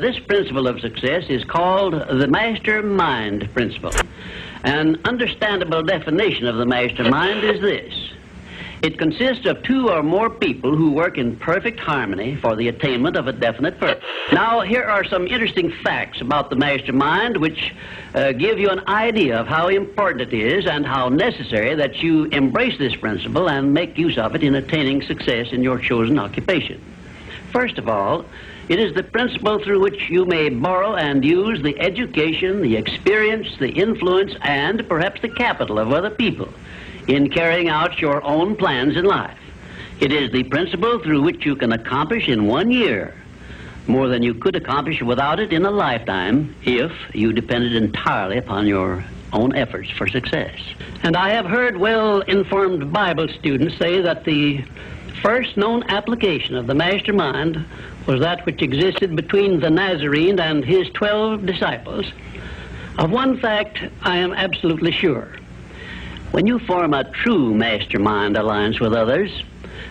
This principle of success is called the Mastermind Principle. An understandable definition of the mastermind is this. It consists of two or more people who work in perfect harmony for the attainment of a definite purpose. Now, here are some interesting facts about the mastermind which give you an idea of how important it is and how necessary that you embrace this principle and make use of it in attaining success in your chosen occupation. First of all, it is the principle through which you may borrow and use the education, the experience, the influence, and perhaps the capital of other people in carrying out your own plans in life. It is the principle through which you can accomplish in 1 year more than you could accomplish without it in a lifetime if you depended entirely upon your own efforts for success. And I have heard well-informed Bible students say that the first known application of the mastermind was that which existed between the Nazarene and his 12 disciples. Of one fact I am absolutely sure. When you form a true mastermind alliance with others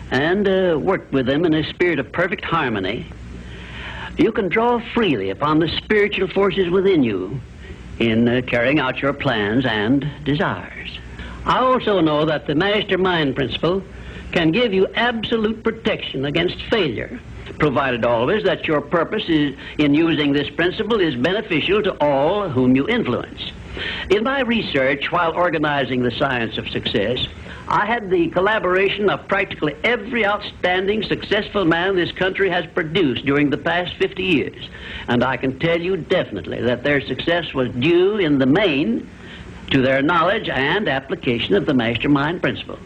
and work with them in a spirit of perfect harmony, you can draw freely upon the spiritual forces within you in carrying out your plans and desires. I also know that the mastermind principle can give you absolute protection against failure, provided always that your purpose in using this principle is beneficial to all whom you influence. In my research while organizing the science of success, I had the collaboration of practically every outstanding successful man this country has produced during the past 50 years. And I can tell you definitely that their success was due in the main to their knowledge and application of the mastermind principle.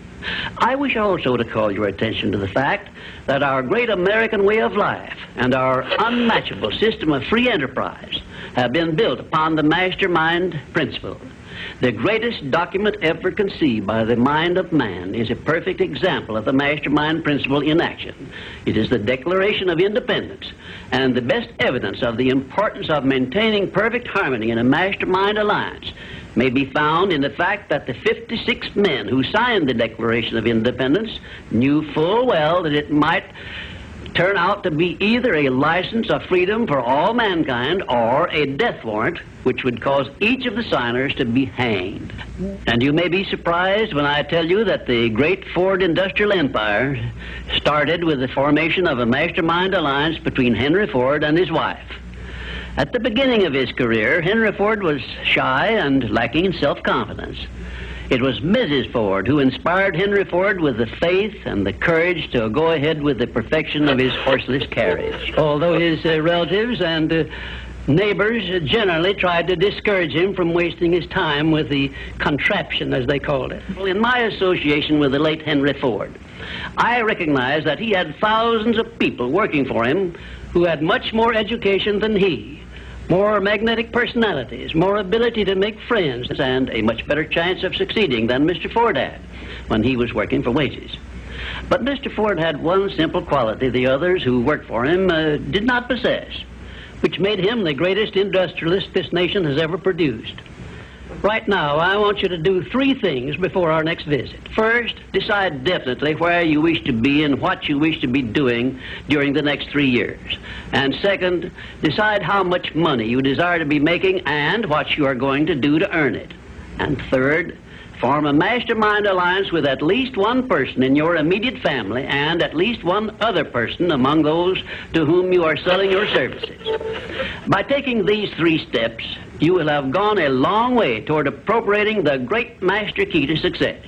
I wish also to call your attention to the fact that our great American way of life and our unmatchable system of free enterprise have been built upon the mastermind principle. The greatest document ever conceived by the mind of man is a perfect example of the mastermind principle in action. It is the Declaration of Independence, and the best evidence of the importance of maintaining perfect harmony in a mastermind alliance may be found in the fact that the 56 men who signed the Declaration of Independence knew full well that it might turn out to be either a license of freedom for all mankind or a death warrant which would cause each of the signers to be hanged. And you may be surprised when I tell you that the great Ford industrial empire started with the formation of a mastermind alliance between Henry Ford and his wife. At the beginning of his career, Henry Ford was shy and lacking in self-confidence. It was Mrs. Ford who inspired Henry Ford with the faith and the courage to go ahead with the perfection of his horseless carriage. Although his relatives and neighbors generally tried to discourage him from wasting his time with the contraption, as they called it. In my association with the late Henry Ford, I recognized that he had thousands of people working for him who had much more education than he, more magnetic personalities, more ability to make friends, and a much better chance of succeeding than Mr. Ford had when he was working for wages. But Mr. Ford had one simple quality the others who worked for him did not possess, which made him the greatest industrialist this nation has ever produced. Right now, I want you to do 3 things before our next visit. First, decide definitely where you wish to be and what you wish to be doing during the next 3 years. And second, decide how much money you desire to be making and what you are going to do to earn it. And third, form a mastermind alliance with at least one person in your immediate family and at least one other person among those to whom you are selling your services. By taking these 3 steps, you will have gone a long way toward appropriating the great master key to success.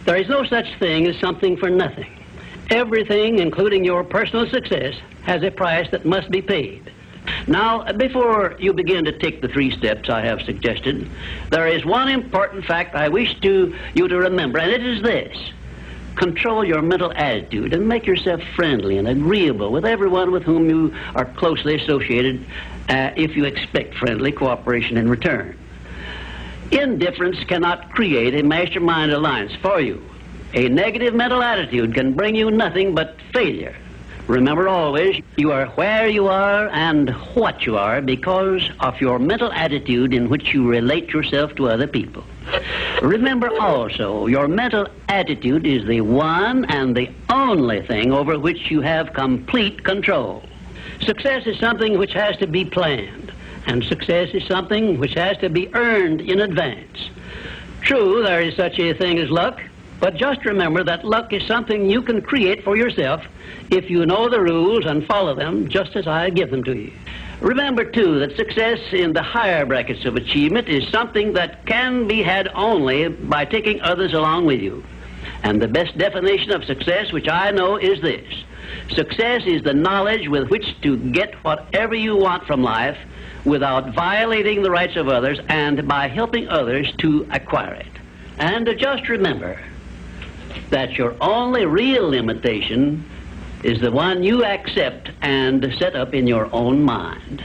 There is no such thing as something for nothing. Everything, including your personal success, has a price that must be paid. Now, before you begin to take the 3 steps I have suggested, there is one important fact I wish you to remember, and it is this. Control your mental attitude and make yourself friendly and agreeable with everyone with whom you are closely associated if you expect friendly cooperation in return. Indifference cannot create a mastermind alliance for you. A negative mental attitude can bring you nothing but failure. Remember always, you are where you are and what you are because of your mental attitude in which you relate yourself to other people. Remember also, your mental attitude is the one and the only thing over which you have complete control. Success is something which has to be planned, and success is something which has to be earned in advance. True, there is such a thing as luck, but just remember that luck is something you can create for yourself if you know the rules and follow them just as I give them to you. Remember, too, that success in the higher brackets of achievement is something that can be had only by taking others along with you. And the best definition of success, which I know, is this. Success is the knowledge with which to get whatever you want from life without violating the rights of others and by helping others to acquire it. And just remember that your only real limitation is the one you accept and set up in your own mind.